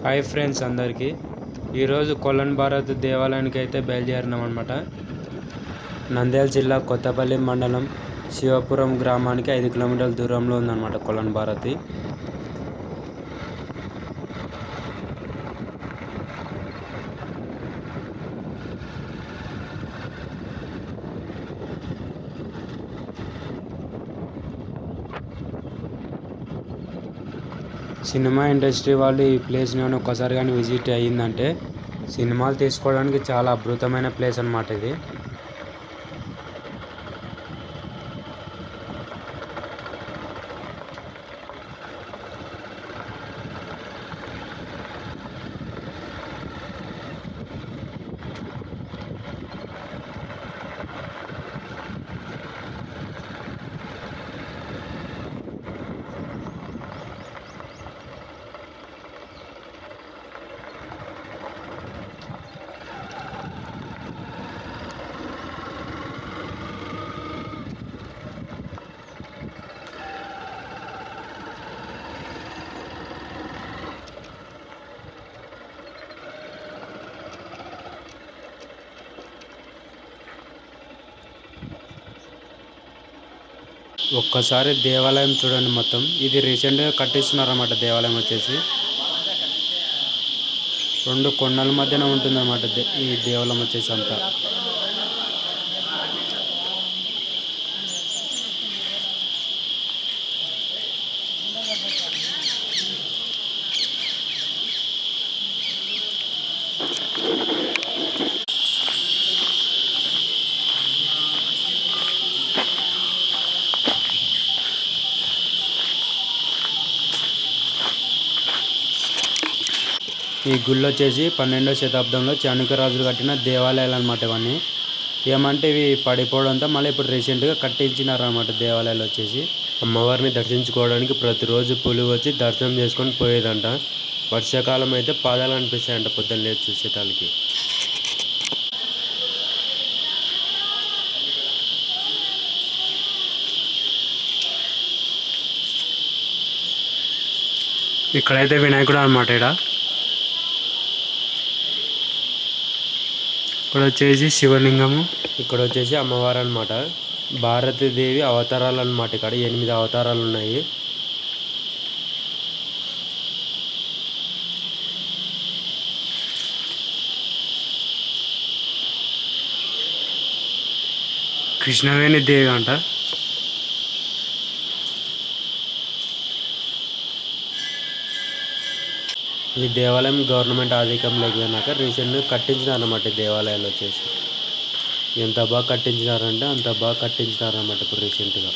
Hi friends అందరికీ. ఈరోజు కొలన్ భారత్ దేవాలయానికి అయితే బయలుదేరినాం అనమాట. నంద్యాల జిల్లా కొత్తపల్లి మండలం శివపురం గ్రామానికి 5 కిలోమీటర్ల దూరంలో ఉందన్నమాట కొలన్ భారతి. సినిమా ఇండస్ట్రీ వాళ్ళు ఈ ప్లేస్ని కానీ ఒక్కసారి కానీ విజిట్ అయ్యిందంటే సినిమాలు తీసుకోవడానికి చాలా అద్భుతమైన ప్లేస్ అన్నమాట ఇది. ఒక్కసారి దేవాలయం చూడండి మొత్తం. ఇది రీసెంట్గా కట్టిస్తున్నారన్నమాట. దేవాలయం వచ్చేసి 2 కొండల మధ్యన ఉంటుందన్నమాట ఈ దేవాలయం వచ్చేసి అంతా. ఈ గుళ్ళు వచ్చేసి 12వ శతాబ్దంలో చాణక్య రాజులు కట్టిన దేవాలయాలు అనమాట. ఇవన్నీ ఏమంటే ఇవి పడిపోవడంతో మళ్ళీ ఇప్పుడు రీసెంట్గా కట్టించినారన్నమాట. దేవాలయాలు వచ్చేసి అమ్మవారిని దర్శించుకోవడానికి ప్రతిరోజు పులి వచ్చి దర్శనం చేసుకొని పోయేదంట. వర్షాకాలం అయితే పాదాలు అనిపిస్తాయంట పొద్దున్న లేచి చూసేటానికి. ఇక్కడైతే వినాయకుడు అనమాట. ఇక్కడ వచ్చేసి శివలింగము, ఇక్కడ వచ్చేసి అమ్మవారు అనమాట. భారతీదేవి అవతారాలు అనమాట. ఇక్కడ 8 అవతారాలు ఉన్నాయి. కృష్ణవేణి దేవి అంట. ఈ దేవాలయం గవర్నమెంట్ ఆధిక్యంలోకి పోయినాక రీసెంట్గా కట్టించినారన్నమాట. ఈ దేవాలయాలు వచ్చేసి ఎంత బాగా కట్టించినారంటే అంత బాగా కట్టించినారన్నమాట. ఇప్పుడు రీసెంట్గా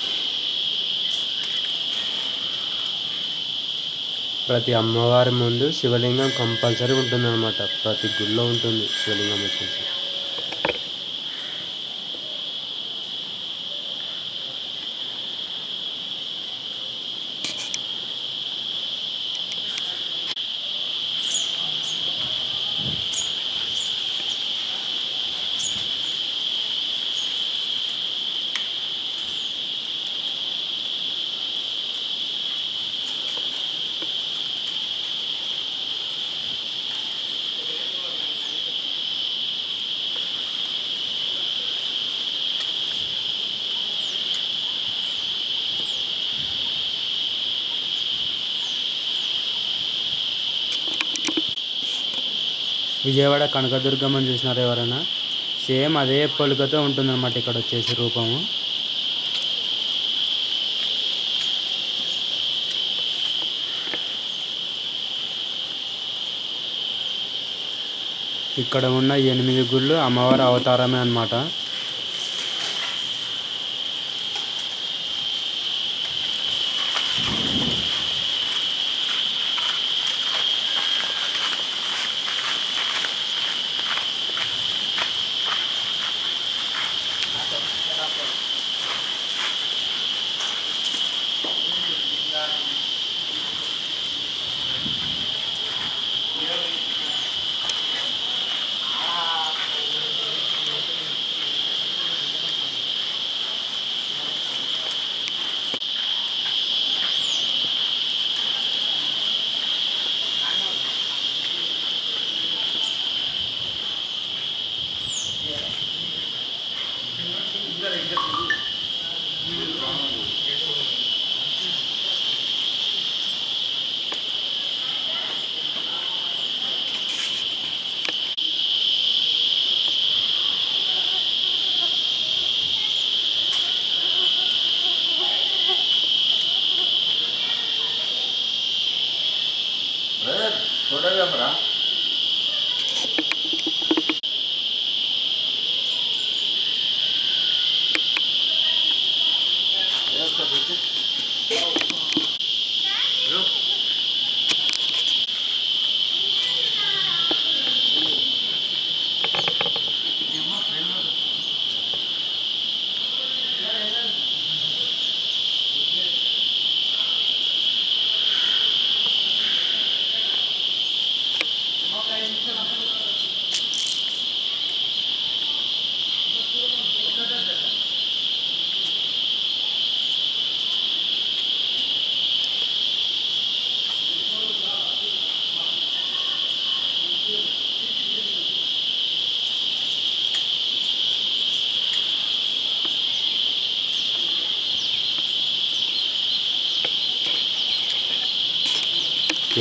ప్రతి అమ్మవారి ముందు శివలింగం కంపల్సరీ ఉంటుందన్నమాట. ప్రతి గుళ్ళో ఉంటుంది శివలింగం వచ్చేసి. విజయవాడ కనకదుర్గమ్మని చూసినారు ఎవరైనా? సేమ్ అదే పోలికతో ఉంటుందన్నమాట ఇక్కడ వచ్చేసి రూపము. ఇక్కడ ఉన్న 8 గుళ్ళు అమ్మవారి అవతారమే అన్నమాట.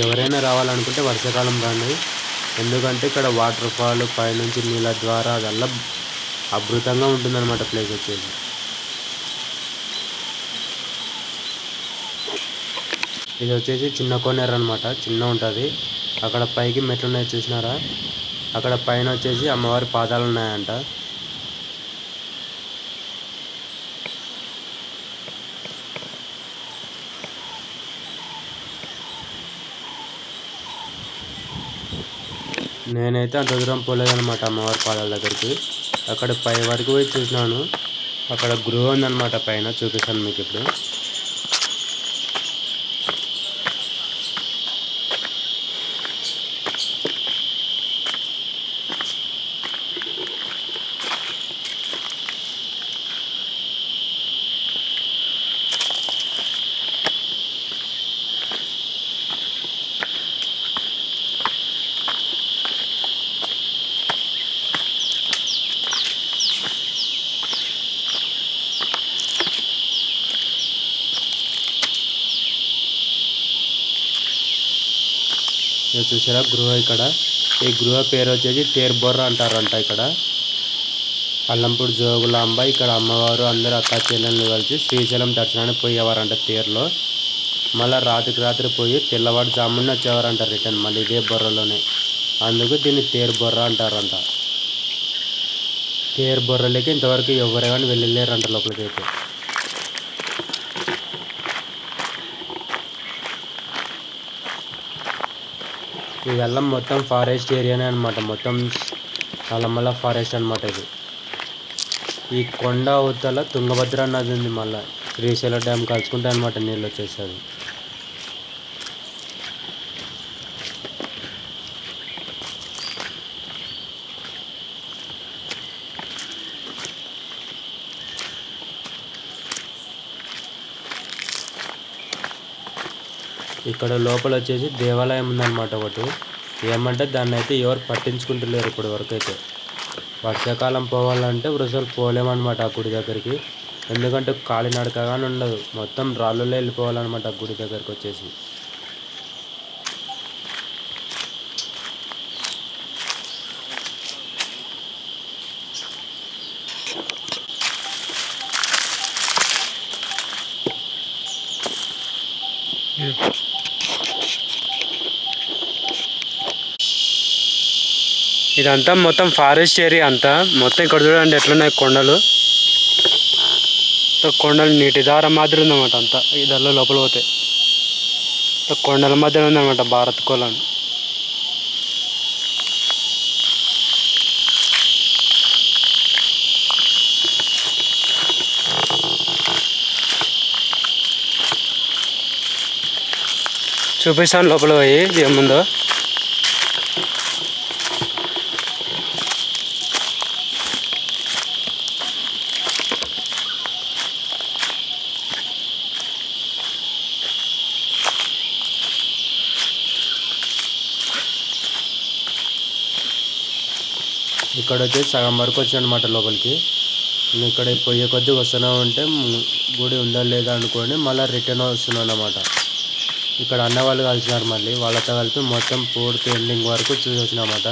ఎవరైనా రావాలనుకుంటే వర్షాకాలం రండి, ఎందుకంటే ఇక్కడ వాటర్ ఫాల్ పైనుంచి నీళ్ళ ద్వారా అదల్లా అద్భుతంగా ఉంటుందన్నమాట ప్లేస్ వచ్చేసి. ఇది వచ్చేసి చిన్న కోనేరు అనమాట, చిన్న ఉంటుంది. అక్కడ పైకి మెట్లు ఉన్నాయి చూసినారా, అక్కడ పైన వచ్చేసి అమ్మవారి పాదాలు ఉన్నాయంట. నేనైతే అంత దూరం పోలేదన్నమాట అమ్మవారి పాదాల దగ్గరికి. అక్కడ పై వరకు పోయి చూసినాను, అక్కడ గృహ ఉందన్నమాట పైన, చూపిస్తాను మీకు ఇప్పుడు. చూసారా గృహ, ఇక్కడ ఈ గృహ పేరు వచ్చేసి తేర్బొర్ర అంటారంట. ఇక్కడ అల్లంపూడి జోగులాంబ, ఇక్కడ అమ్మవారు అందరు అక్క చెల్లెళ్ళు కలిసి శ్రీశైలం దర్శనానికి పోయేవారంట తేరులో. మళ్ళీ రాత్రి పోయి తెల్లవారుజామున వచ్చేవారంట రిటర్న్, మళ్ళీ ఇదే బొర్రలోనే. అందుకు దీన్ని తేర్బొర్ర అంటారంట. తేర్బొర్రలకి ఇంతవరకు ఎవరు కానీ వెళ్ళలేరంట లోపలికి అయితే. ఇదల్లా మొత్తం ఫారెస్ట్ ఏరియానే అనమాట, మొత్తం నల్లమల్ల ఫారెస్ట్ అనమాట ఇది. ఈ కొండ అవతల తుంగభద్ర నది ఉంది, మళ్ళీ శ్రీశైలం డ్యామ్ కలుసుకుంటే అనమాట నీళ్ళు వచ్చేస్తుంది. ఇక్కడ లోపల వచ్చేసి దేవాలయం ఉందన్నమాట ఒకటి. ఏమంటే దాన్ని అయితే ఎవరు పట్టించుకుంటలేరు ఇప్పటి వరకు అయితే. వర్షాకాలం పోవాలంటే వృషాలు పోలేమన్నమాట ఆ గుడి దగ్గరికి, ఎందుకంటే కాలినడకగానే ఉండదు, మొత్తం రాళ్ళలో వెళ్ళిపోవాలన్నమాట ఆ గుడి దగ్గరికి వచ్చేసి. ఇదంతా మొత్తం ఫారెస్ట్ ఏరియా అంతా. మొత్తం ఇక్కడ చూడండి ఎట్లున్నాయి కొండలు, కొండలు నీటి దారం మాదిరి ఉందన్నమాట అంతా. ఇదల్లా లోపల పోతే కొండల మధ్యలో ఉందన్నమాట భారత్ కోలం. చూపిస్తాను లోపల పోయి ఏముందో. ఇక్కడ వచ్చేసి సగం వరకు వచ్చానమాట లోపలికి. ఇక్కడ పోయే కొద్దీ వస్తూనే ఉంటే గుడి ఉందా లేదా అనుకొని మళ్ళీ రిటర్న్ వస్తున్నాను అన్నమాట. ఇక్కడ అన్న వాళ్ళు కలిసినారు, మళ్ళీ వాళ్ళతో కలిపి మొత్తం పూర్తి ఎండింగ్ వరకు చూసి వచ్చినామాట.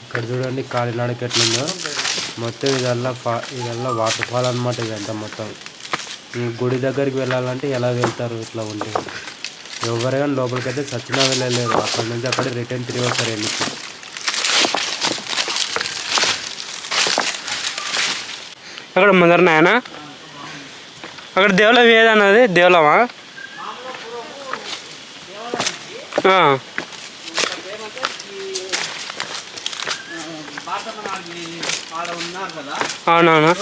ఇక్కడ చూడండి కాలినడక ఎట్లుందో. మొత్తం ఇదల్లా వాటర్ ఫాల్ అనమాట. ఇదంతా మొత్తం గుడి దగ్గరికి వెళ్ళాలంటే ఎలా వెళ్తారు ఇట్లా ఉంటే? ఎవరైనా లోపలికైతే సచ్చినా వెళ్ళలేరు. అక్కడ నుంచి అక్కడ రిటర్న్ తిరిగి వస్తారు వెళ్ళి. అక్కడ ముందర నాయన అక్కడ దేవలం ఏదన్నది దేవలమా? అవునవును.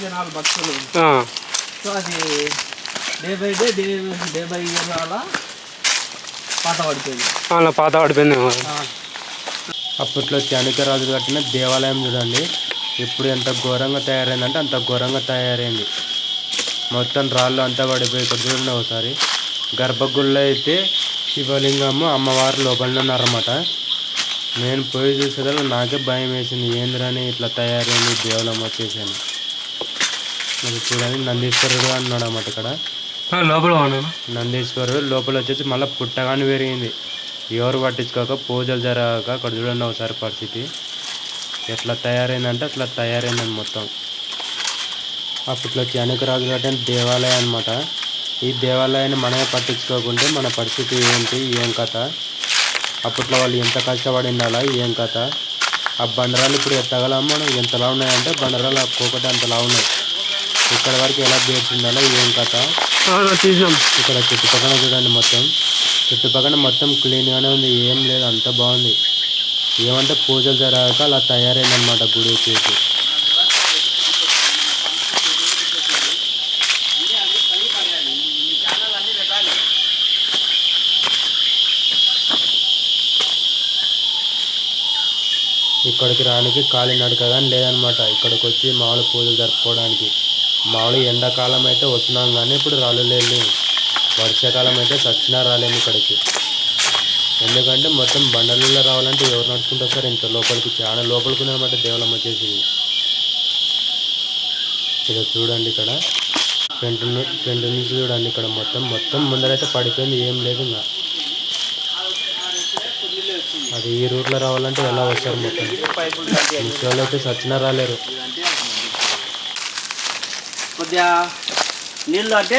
జనాలు భక్తులు సో అది డే బై ఇయర్ అలా పాత పడిపోయింది. అప్పట్లో చాణక్యరాజు కట్టిన దేవాలయం చూడండి ఇప్పుడు ఎంత ఘోరంగా తయారైందంటే అంత ఘోరంగా తయారైంది. మొత్తం రాళ్ళు అంతా పడిపోయి. ఇక్కడ చూడండి ఒకసారి గర్భగుడిలో అయితే శివలింగము అమ్మవారు లోపలనే ఉన్నారన్నమాట. నేను పోయి చూసేదాన్ని నాకే భయం వేసింది, ఏంద్రని ఇట్లా తయారైంది దేవాలయం వచ్చేసాను. అది చూడండి నందీశ్వరుడు అన్నాడు అన్నమాట. ఇక్కడ లోపల నందీశ్వరుడు లోపల వచ్చేసి మళ్ళీ పుట్టగానే పెరిగింది. ఎవరు పట్టించుకోక పూజలు జరగక అక్కడ చూడండి ఒకసారి పరిస్థితి ఎట్లా తయారైందంటే అట్లా తయారైందని మొత్తం. అప్పట్లో చాణక్యరాజు కట్టిన దేవాలయం అనమాట. ఈ దేవాలయాన్ని మనమే పట్టించుకోకుంటే మన పరిస్థితి ఏంటి, ఏం కథ? అప్పట్లో వాళ్ళు ఎంత కష్టపడి ఉండాలా, ఏం కథ? ఆ బండరాలు ఇప్పుడు ఎత్తగలం మనం ఎంతలా ఉన్నాయంటే బండరాలు ఒక్కొక్కటి అంతలా ఉన్నాయి. ఇక్కడ వరకు ఎలా బేర్చి ఉండాలో ఏం కథ? ఇక్కడ చుట్టుపక్కల చూడండి చుట్టుపక్కల మొత్తం క్లీన్గానే ఉంది, ఏం లేదు, అంత బాగుంది. ఏమంటే పూజలు జరగాక అలా తయారైందనమాట గుడి వచ్చేసి. ఇక్కడికి రానికి కాలినడక కానీ లేదనమాట. ఇక్కడికి వచ్చి మామూలు పూజలు జరుపుకోవడానికి మామూలు ఎండాకాలం అయితే వస్తున్నాం కానీ ఇప్పుడు రాలేదు. వర్షాకాలం అయితే సచ్చినా రాలేము ఇక్కడికి. ఎందుకంటే మొత్తం బండలలో రావాలంటే ఎవరు నడుచుకుంటారు సార్? ఇంత లోపలికి చాలా లోపలికి ఉన్నమాట దేవాలయం వచ్చేసి. ఇలా చూడండి ఇక్కడ ఫ్రంట్ నుంచి చూడండి. ఇక్కడ మొత్తం ముందరైతే పడిపోయింది, ఏం లేదు. ఇంకా అది ఈ రూట్లో రావాలంటే ఎలా వస్తారు? మొత్తం ముసలి అయితే సచ్చినా రాలేరు. కొద్దిగా నీళ్ళు అంటే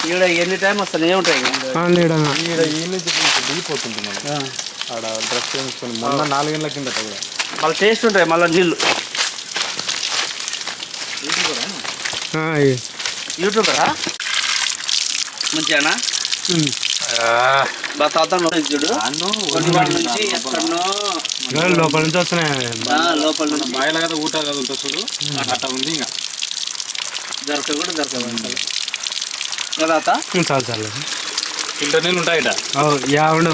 ఈడ ఎన్ని టైం వస్తాయి ఏముంటాయి దిగిపోతుంది మనం ఆడ డ్రెస్ వేసుకొని మొన్న 4 గంటల కిందట కూడా మళ్ళీ టేస్ట్ ఉంటాయి. మళ్ళీ నీళ్ళు యూట్యూబరా మంచిగానా? చూడు నుంచి ఎక్కడో లోపల నుంచి వస్తున్నాయి. లోపల నుంచి బాయిల కదా ఊట కదా ఉంటుంది చూడు అట్లా ఉంది. ఇంకా దొరకదు కదా చాలు ఫిల్టర్ నీళ్ళు ఉంటాయట. యావడు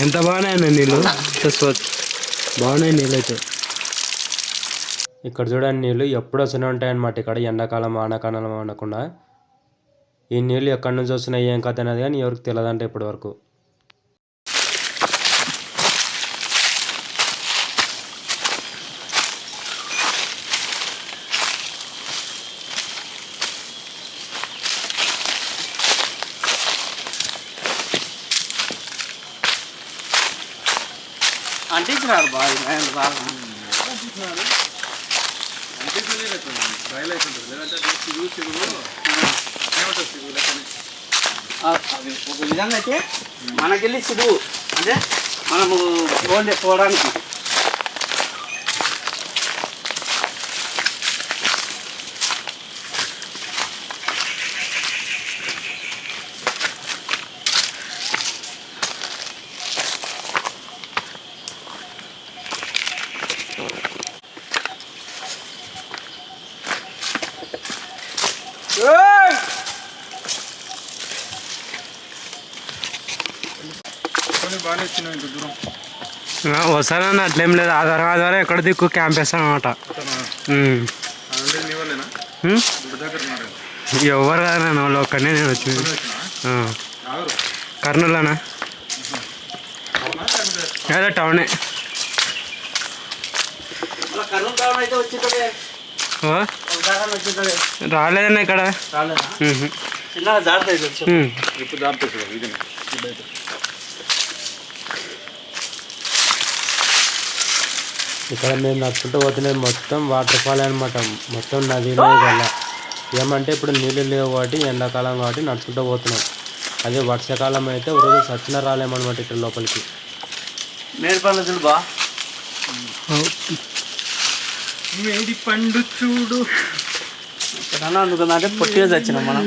ఎంత బాగున్నాయి నీళ్ళు, బాగున్నాయి నీళ్ళు అయితే. ఇక్కడ చూడండి నీళ్ళు ఎప్పుడు వస్తూనే ఉంటాయన్నమాట. ఇక్కడ ఎండాకాలం వానాకాలం అనకుండా ఈ నీళ్ళు ఎక్కడి నుంచి వస్తున్నాయి ఏం కథ అనేది కానీ ఎవరికి తెలియదంటే ఇప్పటి వరకు. అంటించినారు బాగా ఒక విధంగా అయితే మనకెళ్ళి సులువు అంటే మనము ఫోన్ చేసుకోవడానికి. వస్తానన్న అట్లేం లేదు. ఆధారం ఎక్కడ దిక్కు క్యాంప్ వేస్తాను అనమాట. ఎవరు కదా వాళ్ళు ఒక్కడనే నేను వచ్చింది. కర్నూలునా? అదే టౌనే. రాలేదన్న ఇక్కడ. ఇక్కడ మేము నడుచుకుంటూ పోతున్నది మొత్తం వాటర్ ఫాల్ అనమాట, మొత్తం నదిలో వల్ల. ఏమంటే ఇప్పుడు నీళ్ళు లేవు కాబట్టి ఎండాకాలం కాబట్టి నడుచుకుంటూ పోతున్నాం. అదే వర్షాకాలం అయితే రోజు సచ్చిన రాలేమన్నమాట ఇక్కడ లోపలికి. మేడి పండ్లు చూడు బా. మేడి పండు చూడు. అన్న అందుకుందంటే పొట్టిగా చచ్చినాం మనం,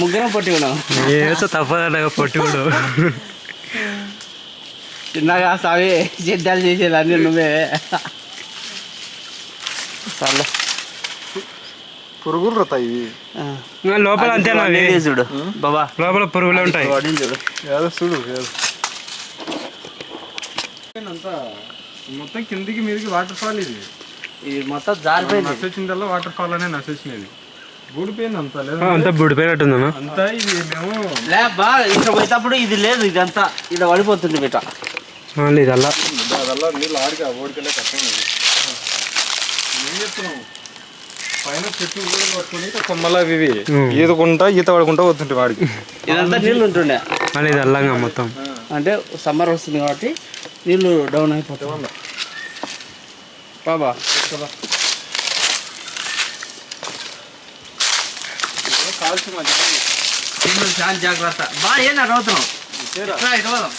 ముగ్గురం పొట్టి ఉన్నాం. ఏదో తప్పదన్నగా పొట్టి కూడా. చిన్నగా సావి సిద్ధాలు చేసేది అన్నీ నువ్వే. సర్లే పురుగులు రతాయి ఇవి. ఇంకా లోపల అంతేనా అవి? ఇది చూడు బాబా, లోపల పురుగులు ఉంటాయి. వాడిని చూడు. ఏదో చూడు ఏదో. అంతా మొత్తం కిందికి మీదకి వాటర్ ఫాల్ ఇది. ఇది మొత్తం జారిపోయింది. నశించిందల్లా వాటర్ ఫాల్ అనే నశించినది. బూడిపోయింది అంతా లేదా అంతా బుడిపోయినట్టుందన్నా. అంతా ఇది మేము లే బా, ఇక్కడ పోయేటప్పుడు ఇది లేదు, ఇదంతా ఇక్కడ పడిపోతుంది బిడ్డ. ఇదల్లా అదల్లా నీళ్ళు ఆడిగా ఓడికెళ్ళే కష్టం. ఏం చెప్తున్నావు, పైన చెట్టు కూడా పట్టుకుని కొమ్మలా ఇవి ఈదుకుంటా ఈత పడుకుంటా వస్తుంటే వాడికి. ఇదంతా నీళ్ళు ఉంటుండే, ఇది అల్లంగా మొత్తం. అంటే సమ్మర్ వస్తుంది కాబట్టి నీళ్ళు డౌన్ అయిపోతాయి బాబా. కాల్చి మధ్య నీళ్ళు చాలా జాగ్రత్త బా. ఏం అడుగుతున్నాం ఇటు పోదాం.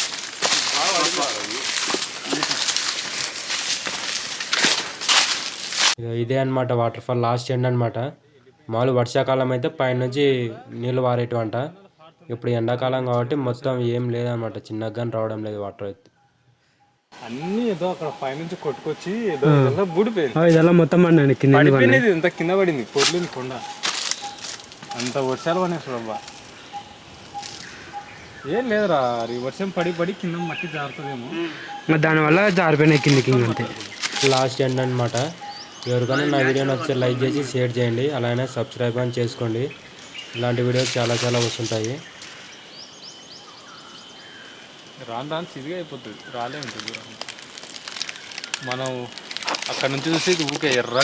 ఇదే అనమాట వాటర్ ఫాల్ లాస్ట్ ఎండ్ అనమాట. మామూలు వర్షాకాలం అయితే పైనుంచి నీళ్ళు వారేటివంట. ఇప్పుడు ఎండాకాలం కాబట్టి మొత్తం ఏం లేదనమాట, చిన్నగా రావడం లేదు వాటర్ అయితే. అన్ని ఏదో అక్కడ పైనుంచి కొట్టుకొచ్చి ఏదో ఇదంతా బూడిపోయింది. ఇదల్లా మొత్తం అండి కింద పడిపోయినది ఇంత కింద పడింది, పొర్లింది కొండ. అంత వర్షాలు పడినాయి చూడబ్బా. ఏం లేదురా, ఈ వర్షం పడి పడి కింద మట్టి జారుతుందేమో. దానివల్ల జారిపోయినాయి కిందికి అంతే. లాస్ట్ ఎండ్ అనమాట. ఎవరికైనా నా వీడియో నచ్చితే లైక్ చేసి షేర్ చేయండి, అలానే సబ్స్క్రైబ్ అని చేసుకోండి. ఇలాంటి వీడియోస్ చాలా చాలా వస్తుంటాయి. రాను రాను సిరిగా అయిపోతుంది, రాలే ఉంటుంది. మనం అక్కడ నుంచి చూసి ఊకే ఎర్ర